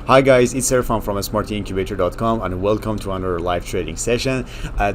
Hi guys, it's Irfan from smartincubator.com and welcome to another live trading session.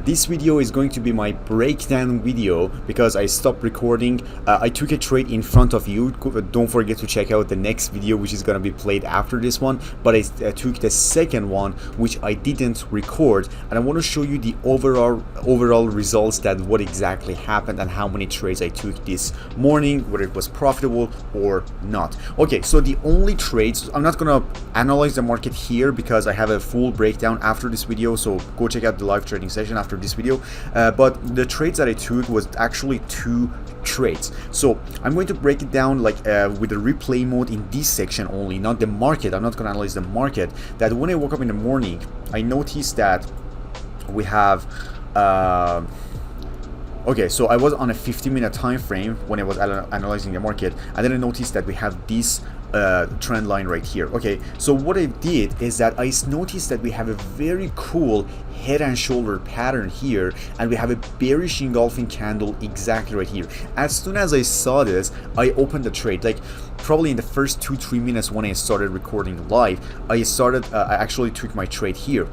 This video is going to be my breakdown video because I stopped recording. I took a trade in front of you. Don't forget to check out the next video which is going to be played after this one, but I took the second one which I didn't record, and I want to show you the overall results, that what exactly happened and how many trades I took this morning, whether it was profitable or not. Okay, so the only trades, I'm not going to analyze the market here because I have a full breakdown after this video, so go check out the live trading session after this video. But the trades that I took was actually 2 trades, so I'm going to break it down like with the replay mode in this section only, not the market. I'm not going to analyze the market. That when I woke up in the morning, I noticed that we have okay, so I was on a 50-minute time frame when I was analyzing the market, and then I noticed that we have this trend line right here. Okay, so what I did is that I noticed that we have a very cool head and shoulder pattern here, and we have a bearish engulfing candle exactly right here. As soon as I saw this, I opened the trade. Like probably in the first 2-3 minutes when I started recording live, I actually took my trade here.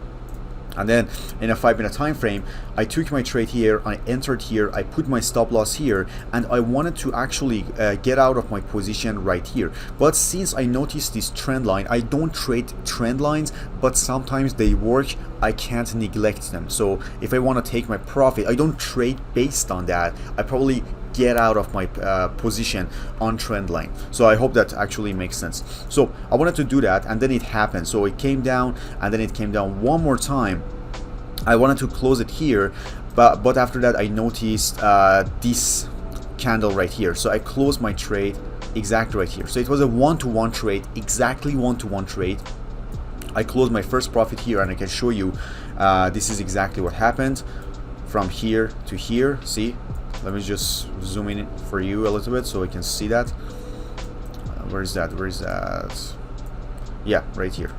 And then in a 5-minute time frame, I took my trade here, I entered here, I put my stop loss here, and I wanted to actually get out of my position right here. But since I noticed this trend line, I don't trade trend lines, but sometimes they work. I can't neglect them. So if I want to take my profit, I don't trade based on that. I probably get out of my position on trend line. So I hope that actually makes sense. So I wanted to do that, and then it happened. So it came down, and then it came down one more time. I wanted to close it here, but after that I noticed this candle right here, so I closed my trade exactly right here. So it was a 1-to-1 trade, exactly 1-to-1 trade. I closed my first profit here, and I can show you this is exactly what happened from here to here. See, let me just zoom in for you a little bit so I can see that. Where is that? Yeah, right here.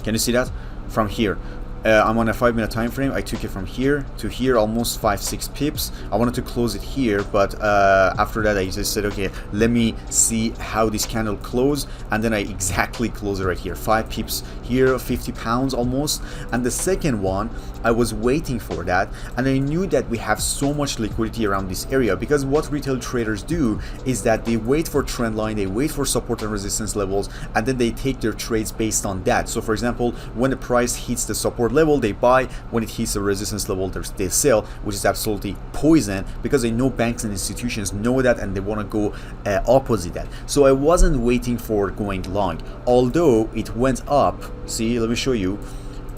Can you see that? From here, I'm on a 5-minute time frame. I took it from here to here, almost 5-6 pips. I wanted to close it here, but after that I just said, okay, let me see how this candle closed, and then I exactly closed it right here, 5 pips here, 50 pounds almost. And the second one, I was waiting for that, and I knew that we have so much liquidity around this area, because what retail traders do is that they wait for trend line, they wait for support and resistance levels, and then they take their trades based on that. So for example, when the price hits the support level, they buy. When it hits the resistance level, they sell, which is absolutely poison, because they know banks and institutions know that, and they want to go opposite that. So I wasn't waiting for going long, although it went up. See, let me show you.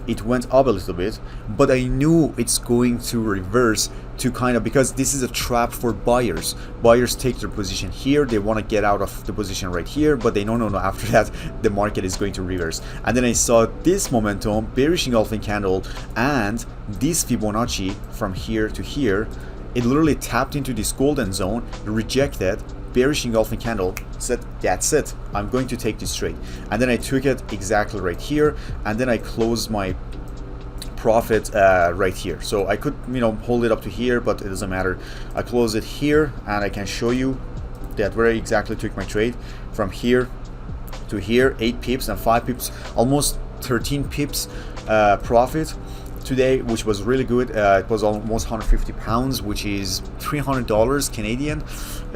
It went up a little bit, but I knew it's going to reverse to kind of, because this is a trap for buyers. Buyers take their position here, they want to get out of the position right here, but they no, after that the market is going to reverse. And then I saw this momentum, bearish engulfing candle, and this Fibonacci from here to here. It literally tapped into this golden zone, rejected, bearish engulfing candle, said that's it, I'm going to take this trade. And then I took it exactly right here, and then I closed my profit right here. So I could, hold it up to here, but it doesn't matter. I close it here, and I can show you that where I exactly took my trade from here to here, 8 pips and 5 pips, almost 13 pips profit today, which was really good. It was almost 150 pounds, which is $300 Canadian,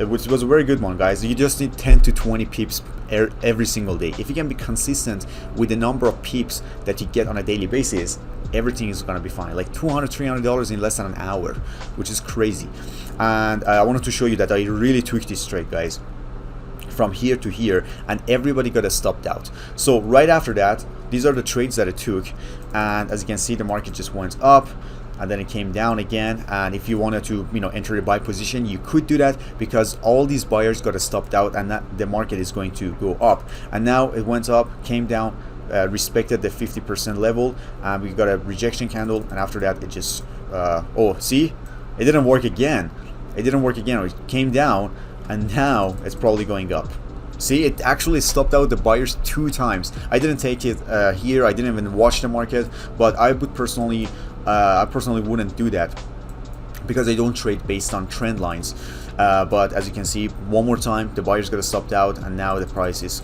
which was a very good one, guys. You just need 10 to 20 pips every single day. If you can be consistent with the number of pips that you get on a daily basis, everything is gonna be fine. Like $200-300 in less than an hour, which is crazy. And I wanted to show you that I really took this trade, guys, from here to here, and everybody got stopped out. So right after that, these are the trades that I took, and as you can see, the market just went up, and then it came down again. And if you wanted to enter a buy position, you could do that, because all these buyers got stopped out, and that the market is going to go up. And now it went up, came down, respected the 50% level, and we got a rejection candle, and after that it just oh, see, it didn't work again. It came down, and now it's probably going up. See, it actually stopped out the buyers 2 times. I didn't take it here, I didn't even watch the market, but I would personally wouldn't do that, because I don't trade based on trend lines. but as you can see, one more time the buyers got stopped out, and now the price is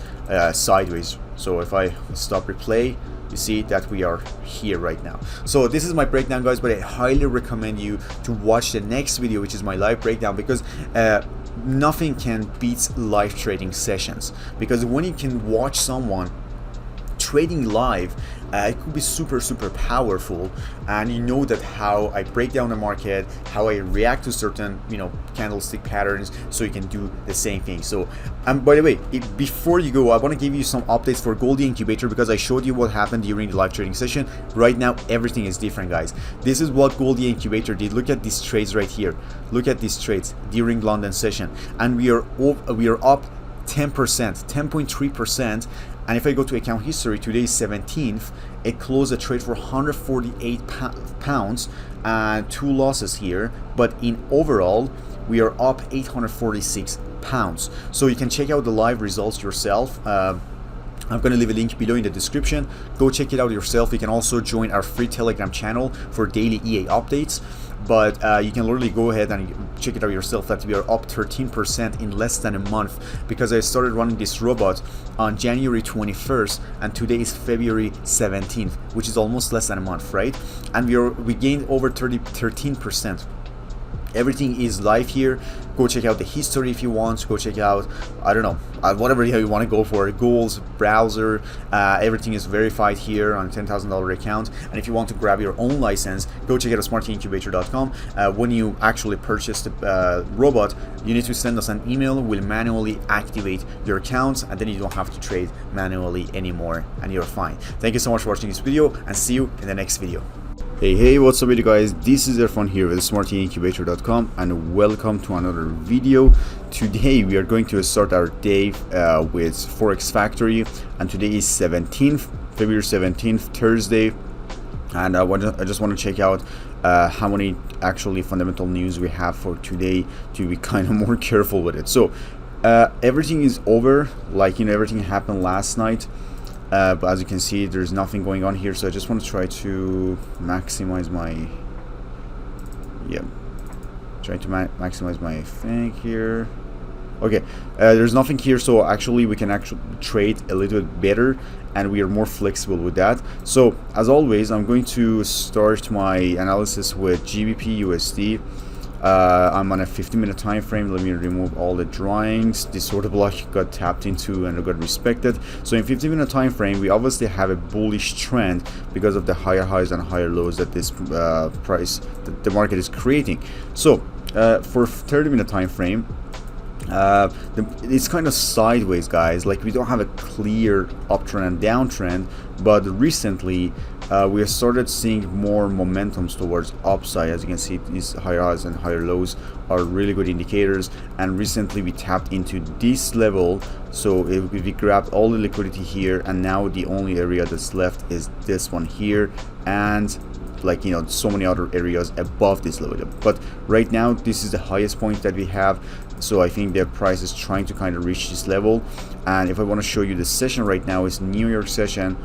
sideways. So if I stop replay, you see that we are here right now. So this is my breakdown, guys, but I highly recommend you to watch the next video, which is my live breakdown, because nothing can beat live trading sessions. Because when you can watch someone trading live, it could be super powerful, and you know that how I break down the market, how I react to certain candlestick patterns, so you can do the same thing. So by the way, before you go, I want to give you some updates for Goldie Incubator, because I showed you what happened during the live trading session. Right now everything is different, guys. This is what Goldie Incubator did. Look at these trades right here. Look at these trades during London session, and we are up 10%, 10.3%. And if I go to account history, today is 17th, it closed a trade for 148 pounds and 2 losses here, but in overall we are up 846 pounds. So you can check out the live results yourself. I'm going to leave a link below in the description. Go check it out yourself. You can also join our free Telegram channel for daily EA updates. But you can literally go ahead and check it out yourself, that we are up 13% in less than a month, because I started running this robot on January 21st and today is February 17th, which is almost less than a month, right? And we gained over 13%. Everything is live here. Go check out the history if you want. Go check out, I don't know, whatever you want to go for, goals, browser, everything is verified here on a $10,000 account. And if you want to grab your own license, go check out smartyincubator.com. When you actually purchase the robot, you need to send us an email. We'll manually activate your account, and then you don't have to trade manually anymore, and you're fine. Thank you so much for watching this video, and see you in the next video. Hey, what's up, you guys? This is Irfan here with smartyincubator.com, and welcome to another video. Today we are going to start our day with Forex Factory, and today is February 17th, Thursday, and I just want to check out how many actually fundamental news we have for today to be kind of more careful with it. So everything is over, like everything happened last night. But as you can see, there's nothing going on here, so I just want to try to maximize my maximize my thing here. Okay, there's nothing here, so actually we can actually trade a little bit better, and we are more flexible with that. So as always, I'm going to start my analysis with GBP USD. I'm on a 50-minute time frame. Let me remove all the drawings. This order block got tapped into and got respected. So in 50-minute time frame, we obviously have a bullish trend because of the higher highs and higher lows that this the market is creating. So for 30-minute time frame, it's kind of sideways, guys. Like, we don't have a clear uptrend and downtrend, but recently we have started seeing more momentums towards upside. As you can see, these higher highs and higher lows are really good indicators, and recently we tapped into this level. So we grabbed all the liquidity here, and now the only area that's left is this one here, and like so many other areas above this level. But right now this is the highest point that we have, so I think the price is trying to kind of reach this level. And if I want to show you the session right now, is New York session,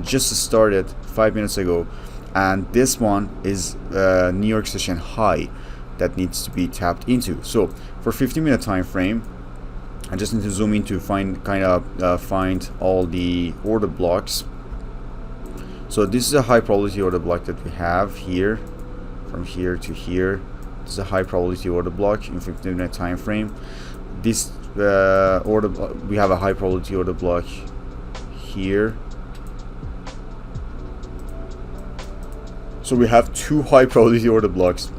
just started 5 minutes ago, and this one is New York session high that needs to be tapped into. So for 50-minute time frame, I just need to zoom in to find all the order blocks. So this is a high probability order block that we have here, from here to here. This is a high probability order block in 15-minute time frame. This we have a high probability order block here. So we have two high probability order blocks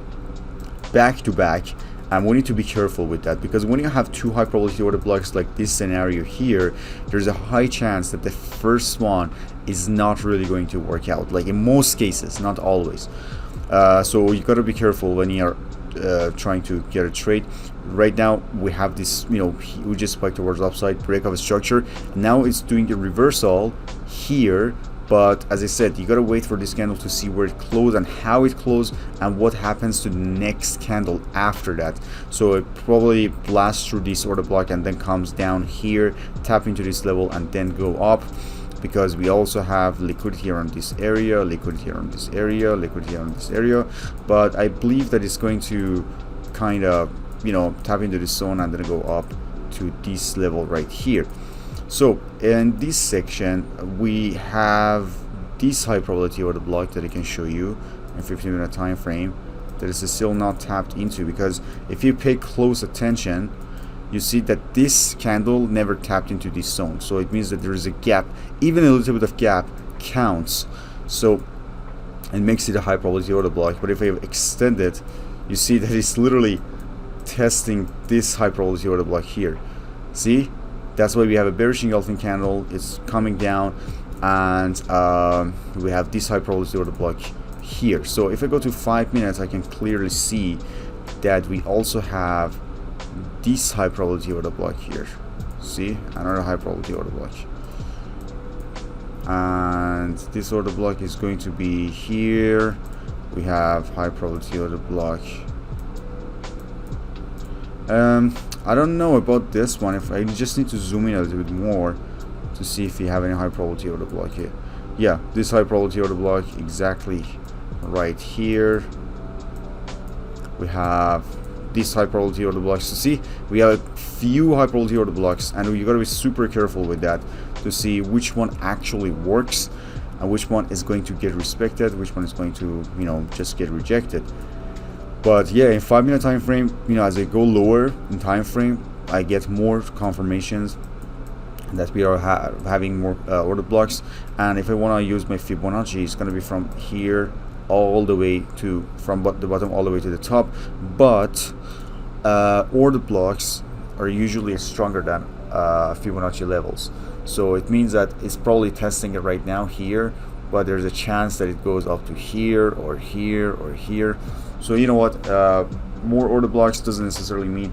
back to back, and we need to be careful with that, because when you have two high probability order blocks like this scenario here, there's a high chance that the first one is not really going to work out, like in most cases, not always. So you got to be careful when you are trying to get a trade. Right now we have this, we just spiked towards upside, break of a structure. Now it's doing a reversal here, but as I said, you gotta wait for this candle to see where it closed and how it closed and what happens to the next candle after that. So it probably blasts through this order block and then comes down here, tap into this level, and then go up, because we also have liquidity around this area, liquidity around this area, liquidity around this area. But I believe that it's going to kind of you know, tap into this zone and then go up to this level right here. So in this section we have this high probability order block that I can show you in 15-minute time frame that is still not tapped into, because if you pay close attention you see that this candle never tapped into this zone. So it means that there is a gap. Even a little bit of gap counts, so it makes it a high probability order block. But if I extend it, you see that it's literally testing this high probability order block here. See, that's why we have a bearish engulfing candle. It's coming down, and we have this high probability order block here. So if I go to 5 minutes, I can clearly see that we also have this high probability order block here. See, another high probability order block, and this order block is going to be here. We have high probability order block. I don't know about this one. If I just need to zoom in a little bit more to see if we have any high probability order block here. Yeah, this high probability order block exactly right here. We have this high probability order blocks. So see, we have a few high probability order blocks, and you gotta be super careful with that to see which one actually works and which one is going to get respected, which one is going to, you know, just get rejected. But yeah, in 5-minute time frame, you know, as I go lower in time frame, I get more confirmations that we are having more order blocks. And if I want to use my Fibonacci, it's going to be from here all the way to, from the bottom all the way to the top. But order blocks are usually stronger than Fibonacci levels, so it means that it's probably testing it right now here, but there's a chance that it goes up to here or here or here. So you know what, more order blocks doesn't necessarily mean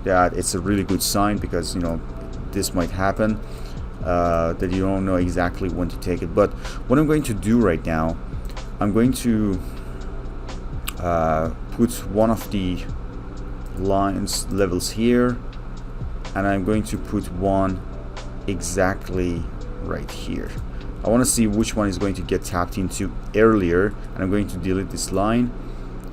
that it's a really good sign, because you know this might happen, that you don't know exactly when to take it. But what I'm going to do right now, I'm going to put one of the levels here, and I'm going to put one exactly right here. I want to see which one is going to get tapped into earlier, and I'm going to delete this line.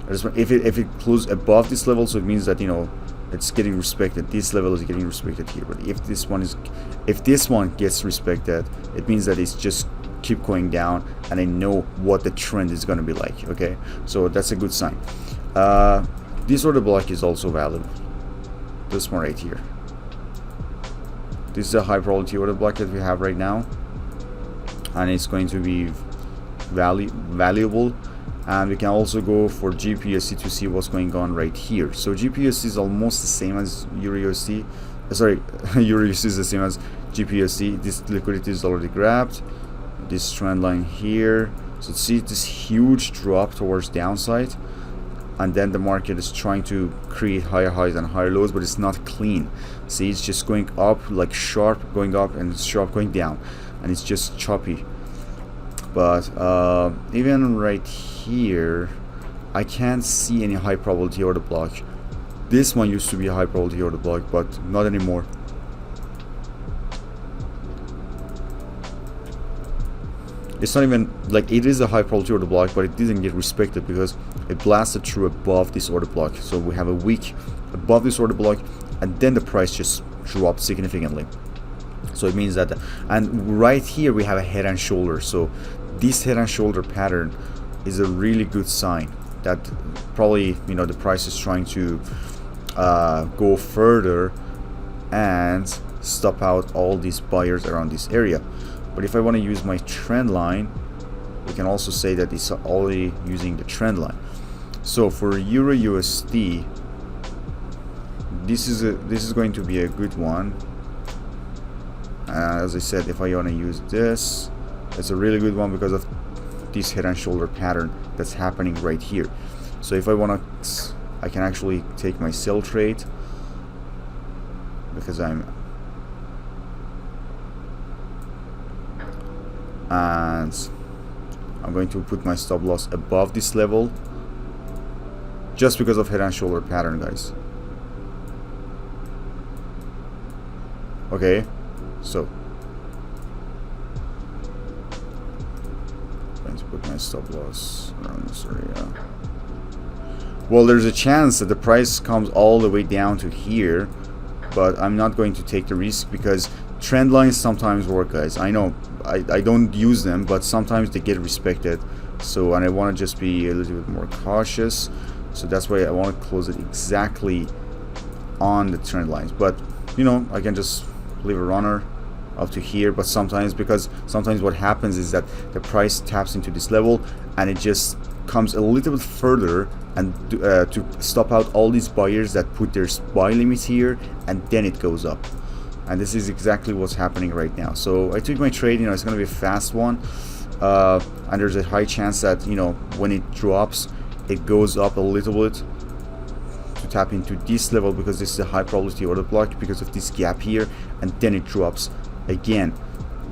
If it closes above this level, so it means that, you know, it's getting respected. This level is getting respected here. But if this one gets respected, it means that it's just keep going down, and I know what the trend is going to be like. Okay, so that's a good sign. This order block is also valid. This one right here. This is a high probability order block that we have right now, and it's going to be valuable. And we can also go for GBP Usd to see what's going on right here. So GBP Usd is almost the same as Eur Usd. Sorry, Eur Usd is the same as GBP Usd. This liquidity is already grabbed. This trend line here. So see this huge drop towards downside, and then the market is trying to create higher highs and higher lows, but it's not clean. See, it's just going up, like sharp going up and sharp going down, and it's just choppy. But even right here, I can't see any high probability order block. This one used to be a high probability order block, but not anymore. It's not even like, it is a high probability order block, but it didn't get respected because it blasted through above this order block. So we have a week above this order block, and then the price just dropped significantly. So it means that, and right here we have a head and shoulder. So this head and shoulder pattern is a really good sign that probably, you know, the price is trying to go further and stop out all these buyers around this area. But if I want to use my trend line, we can also say that it's already using the trend line. So for Eur USD, this is going to be a good one. As I said, if I want to use this, it's a really good one because of this head and shoulder pattern that's happening right here. So if I want to, I can actually take my sell trade, because I'm going to put my stop loss above this level, just because of head and shoulder pattern, guys. Okay, so I'm going to put my stop loss around this area. Well, there's a chance that the price comes all the way down to here, but I'm not going to take the risk because trend lines sometimes work, guys. I know I don't use them, but sometimes they get respected. So, and I want to just be a little bit more cautious. So that's why I want to close it exactly on the trend lines. But you know, I can just leave a runner up to here. But sometimes, because sometimes what happens is that the price taps into this level and it just comes a little bit further, and to stop out all these buyers that put their buy limits here, and then it goes up. And this is exactly what's happening right now. So I took my trade. You know, it's going to be a fast one, and there's a high chance that, you know, when it drops, it goes up a little bit to tap into this level, because this is a high probability order block because of this gap here, and then it drops again.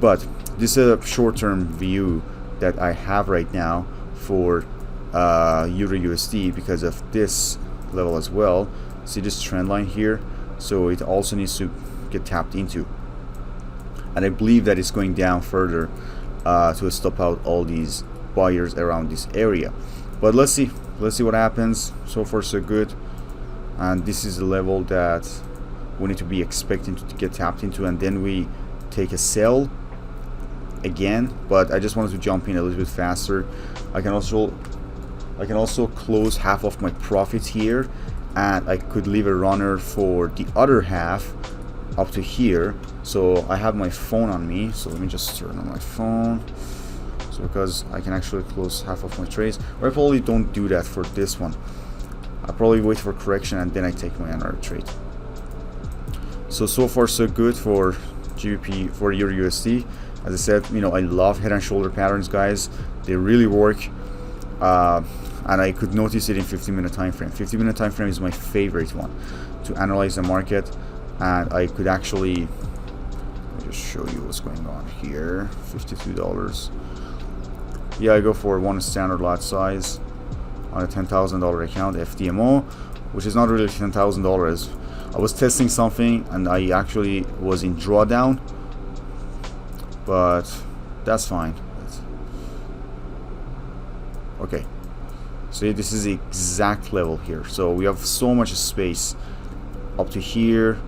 But this is a short-term view that I have right now for Eur USD because of this level as well. See this trend line here? So it also needs to get tapped into, and I believe that it's going down further to stop out all these buyers around this area. But let's see what happens. So far so good, and this is the level that we need to be expecting to get tapped into, and then we take a sell again. But I just wanted to jump in a little bit faster. I can also close half of my profits here, and I could leave a runner for the other half up to here. So I have my phone on me, so let me just turn on my phone, so because I can actually close half of my trades. But I probably don't do that for this one. I probably wait for correction and then I take my another trade. So far so good for GBP, for Eur USD. As I said, you know, I love head and shoulder patterns, guys. They really work, and I could notice it in 15-minute time frame. 15-minute time frame is my favorite one to analyze the market, and I could actually, let me just show you what's going on here. $52. Yeah, I go for one standard lot size on a $10,000 account, FDMO, which is not really $10,000. I was testing something and I actually was in drawdown, but that's fine. Okay, so this is the exact level here. So we have so much space up to here,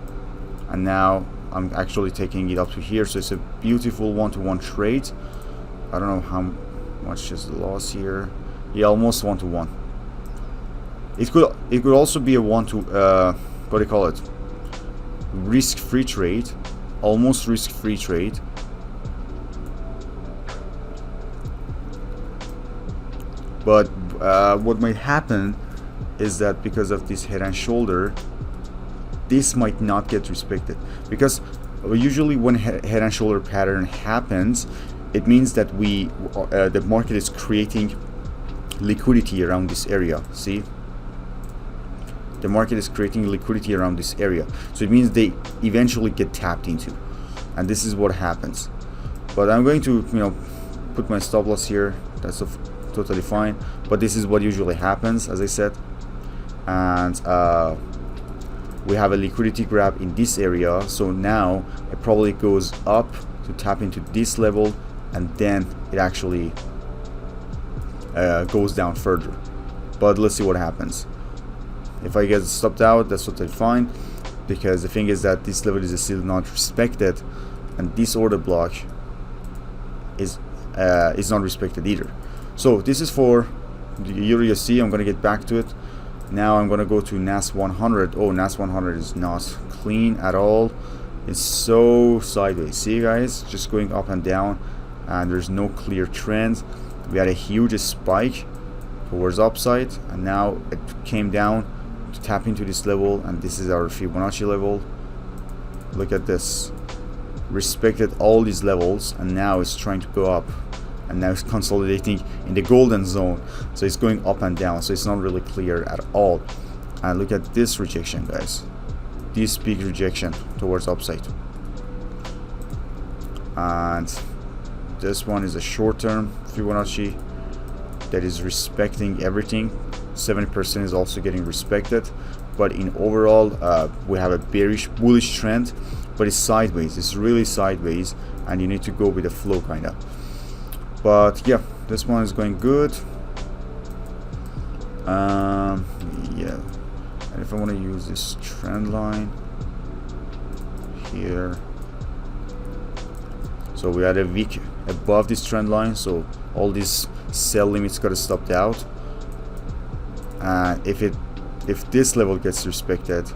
and now I'm actually taking it up to here. So it's a beautiful one-to-one trade. I don't know how much is the loss here. Yeah, almost one-to-one. It could also be a what do you call it? Risk-free trade, almost risk-free trade. But what might happen is that because of this head and shoulder, this might not get respected, because usually when head and shoulder pattern happens, it means that the market is creating liquidity around this area. See, the market is creating liquidity around this area, so it means they eventually get tapped into, and this is what happens. But I'm going to, you know, put my stop loss here. That's totally fine, but this is what usually happens, as I said. And we have a liquidity grab in this area, so now it probably goes up to tap into this level, and then it actually goes down further. But let's see what happens. If I get stopped out, that's totally fine, because the thing is that this level is still not respected, and this order block is not respected either. So this is for the Eur USD. I'm gonna get back to it. Now I'm gonna go to NAS100. Oh, NAS100 is not clean at all. It's so sideways. See, guys, just going up and down, and there's no clear trend. We had a huge spike towards upside, and now it came down to tap into this level, and this is our Fibonacci level. Look at this, respected all these levels, and now it's trying to go up, and now it's consolidating in the golden zone. So it's going up and down, so it's not really clear at all. And look at this rejection, guys, this big rejection towards upside. And this one is a short-term Fibonacci that is respecting everything. 70% is also getting respected, but in overall we have a bearish bullish trend, but it's sideways. It's really sideways, and you need to go with the flow kind of. But yeah, this one is going good. Yeah, and if I want to use this trend line here, so we had a week above this trend line, so all these sell limits got stopped out. And if this level gets respected,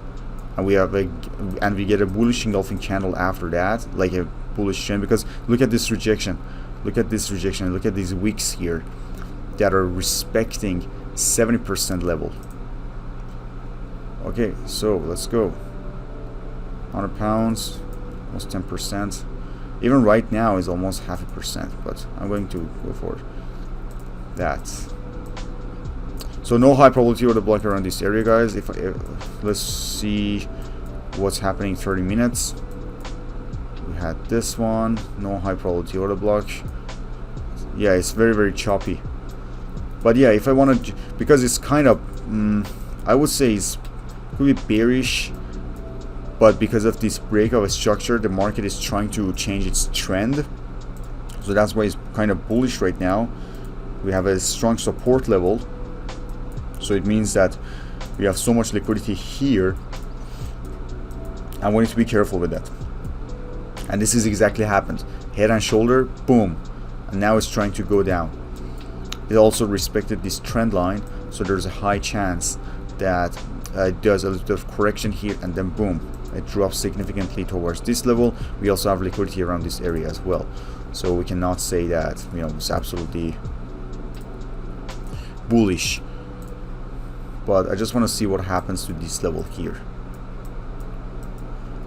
and we get a bullish engulfing candle after that, like a bullish trend, because look at this rejection, look at this rejection, look at these wicks here that are respecting 70% level. Okay, so let's go. 100 pounds, almost 10%. Even right now is almost 0.5%, but I'm going to go for that. So no high probability order block around this area, guys. Let's see what's happening 30 minutes. We had this one, no high probability order block. Yeah, it's very, very choppy. But yeah, if I want to, because it's kind of, I would say it's could be bearish, but because of this break of a structure, the market is trying to change its trend. So that's why it's kind of bullish right now. We have a strong support level. So it means that we have so much liquidity here. I want you to be careful with that. And this is exactly happened. Head and shoulder, boom. And now it's trying to go down. It also respected this trend line. So there's a high chance that it does a little bit of correction here, and then boom, it drops significantly towards this level. We also have liquidity around this area as well. So we cannot say that, you know, it's absolutely bullish. But I just want to see what happens to this level here.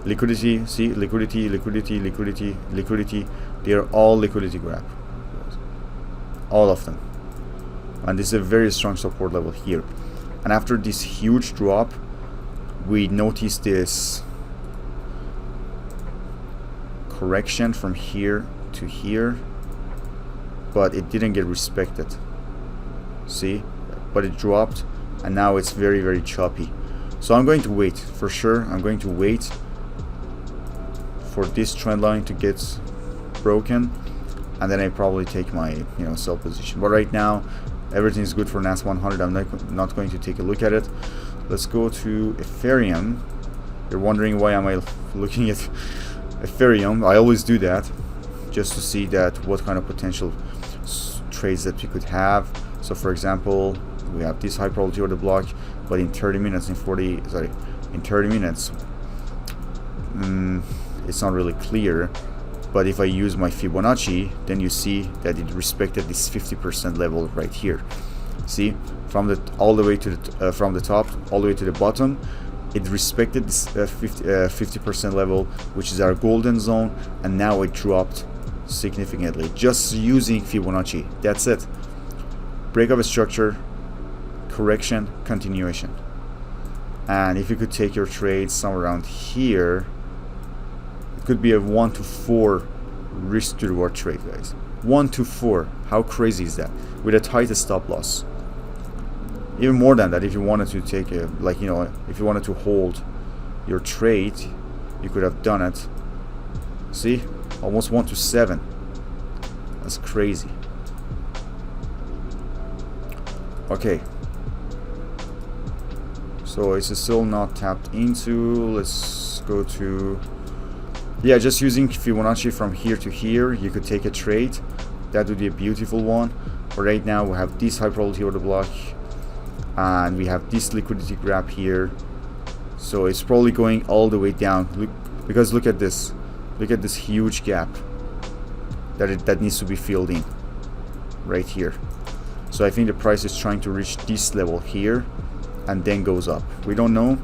Liquidity, see, liquidity, liquidity, liquidity, liquidity. They are all liquidity grab, all of them. And this is a very strong support level here. And after this huge drop, we noticed this correction from here to here, but it didn't get respected. See, but it dropped, and now it's very, very choppy. So I'm going to wait for sure. I'm going to wait for this trend line to get broken, and then I probably take my, you know, sell position. But right now everything is good for NAS100. I'm not going to take a look at it. Let's go to Ethereum. You're wondering why am I looking at Ethereum. I always do that just to see that what kind of potential trades that we could have. So for example, we have this high probability order block, but in 30 minutes, in 30 minutes, it's not really clear. But if I use my Fibonacci, then you see that it respected this 50% level right here. See, from the all the way to the from the top all the way to the bottom, it respected this 50% level, which is our golden zone, and now it dropped significantly just using Fibonacci. That's it. Break of a structure, correction, continuation. And if you could take your trades somewhere around here, it could be a 1 to 4 risk to reward trade, guys. 1 to 4. How crazy is that? With a tight stop loss. Even more than that, if you wanted to take a, like, you know, if you wanted to hold your trade, you could have done it. See, almost 1 to 7. That's crazy. Okay, so it's still not tapped into. Let's go to, yeah, just using Fibonacci from here to here, you could take a trade. That would be a beautiful one. But right now we have this high probability order block, and we have this liquidity grab here. So it's probably going all the way down. Look, because look at this huge gap that needs to be filled in right here. So I think the price is trying to reach this level here and then goes up. We don't know.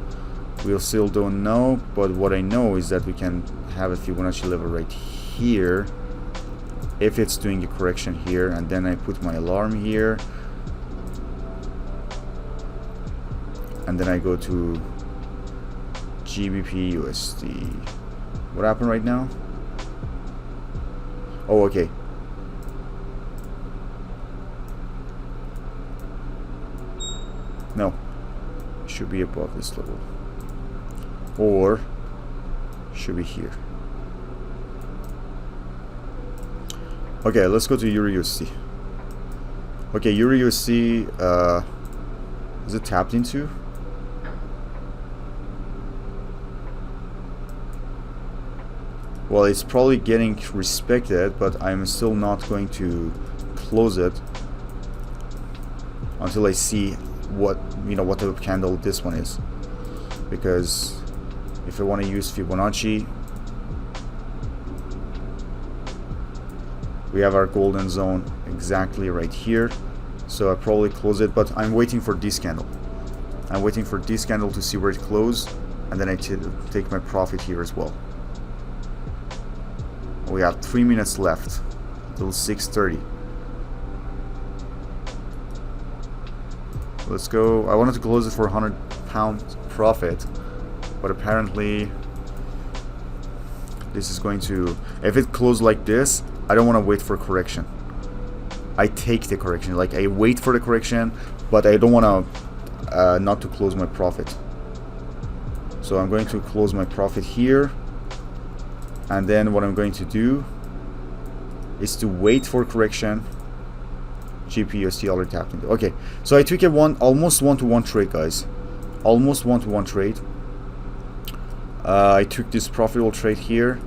We still don't know. But what I know is that we can have a Fibonacci level right here if it's doing a correction here. And then I put my alarm here. And then I go to GBP USD. What happened right now? Oh, okay. No, should be above this level, or should be here. Okay, let's go to Eur Usd. Okay, Eur Usd, is it tapped into? Well, it's probably getting respected, but I'm still not going to close it until I see what what type of candle this one is, because if I want to use Fibonacci, we have our golden zone exactly right here, so I probably close it, but I'm waiting for this candle. I'm waiting for this candle to see where it closed, and then I take my profit here as well. We have 3 minutes left till 6:30. Let's go. I wanted to close it for £100 profit, but apparently this is going to, if it closed like this, I don't want to wait for correction. I take the correction, like I wait for the correction, but I don't want to not to close my profit. So I'm going to close my profit here, and then what I'm going to do is to wait for correction. GBP USD already tapped into. Okay, so I took a almost one-to-one trade, guys. Almost one-to-one trade. I took this profitable trade here,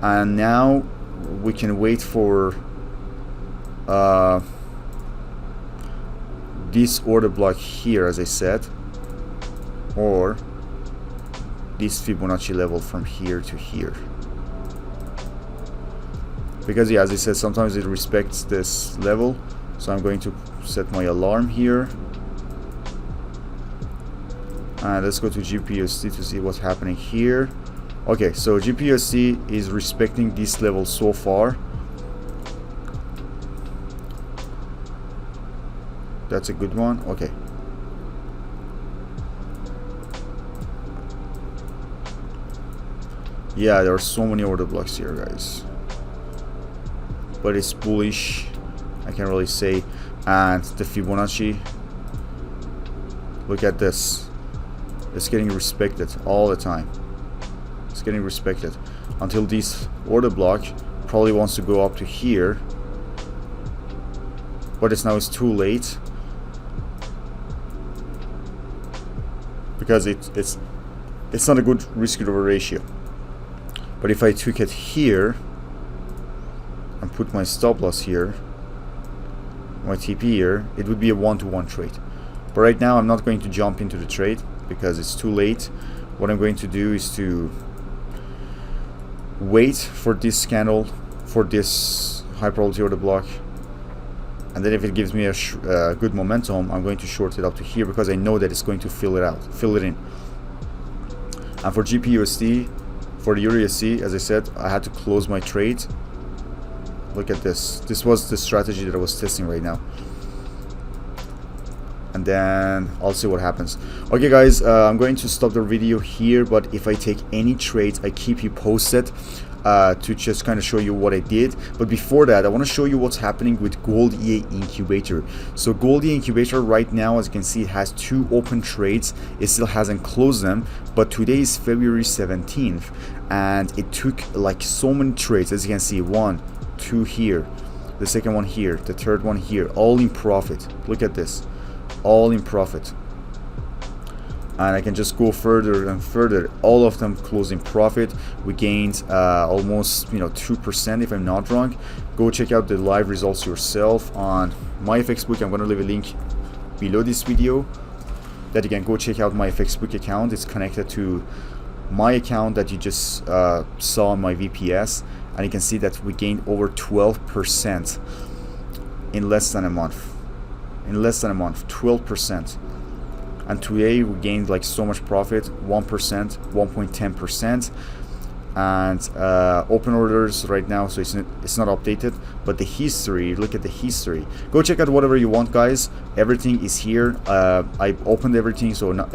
and now we can wait for this order block here, as I said, or this Fibonacci level from here to here. Because yeah, as I said, sometimes it respects this level, so I'm going to set my alarm here, and let's go to GBP USD to see what's happening here. Okay, so GBP USD is respecting this level so far. That's a good one. Okay, yeah, there are so many order blocks here, guys, but it's bullish, I can't really say. And the Fibonacci, look at this, it's getting respected all the time. It's getting respected until this order block probably wants to go up to here, but it's too late, because it's not a good risk reward ratio. But if I took it here and put my stop loss here, my TP here, it would be a one-to-one trade. But right now I'm not going to jump into the trade because it's too late. What I'm going to do is to wait for this candle, for this high probability order block, and then if it gives me a good momentum, I'm going to short it up to here, because I know that it's going to fill it in. And for GBP USD, for the Eur Usd, as I said, I had to close my trade. Look at this. This was the strategy that I was testing right now. And then I'll see what happens. Okay, guys, I'm going to stop the video here, but if I take any trades, I keep you posted to just kind of show you what I did. But before that, I want to show you what's happening with Gold EA Incubator. So Gold EA Incubator right now, as you can see, it has 2 open trades. It still hasn't closed them, but today is February 17th, and it took like so many trades. As you can see, 1, 2 here, the second one here, the third one here, all in profit. Look at this, all in profit. And I can just go further and further, all of them closing profit. We gained almost 2%, if I'm not wrong. Go check out the live results yourself on my FX book. I'm going to leave a link below this video that you can go check out my FX book account. It's connected to my account that you just saw on my VPS, and you can see that we gained over 12% in less than a month. 12%. And today we gained like so much profit, 1%, 1.10%. And open orders right now, so it's not updated, but the history, look at the history. Go check out whatever you want, guys. Everything is here. I opened everything, so not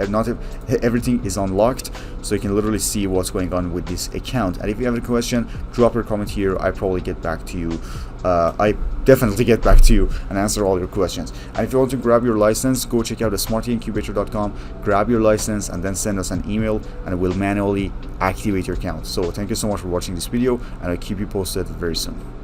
everything is unlocked, so you can literally see what's going on with this account. And if you have a question, drop your comment here. I probably get back to you. I definitely get back to you and answer all your questions. And if you want to grab your license, go check out smartyincubator.com, grab your license, and then send us an email, and we'll manually activate your account. So thank you so much for watching this video, and I'll keep you posted very soon.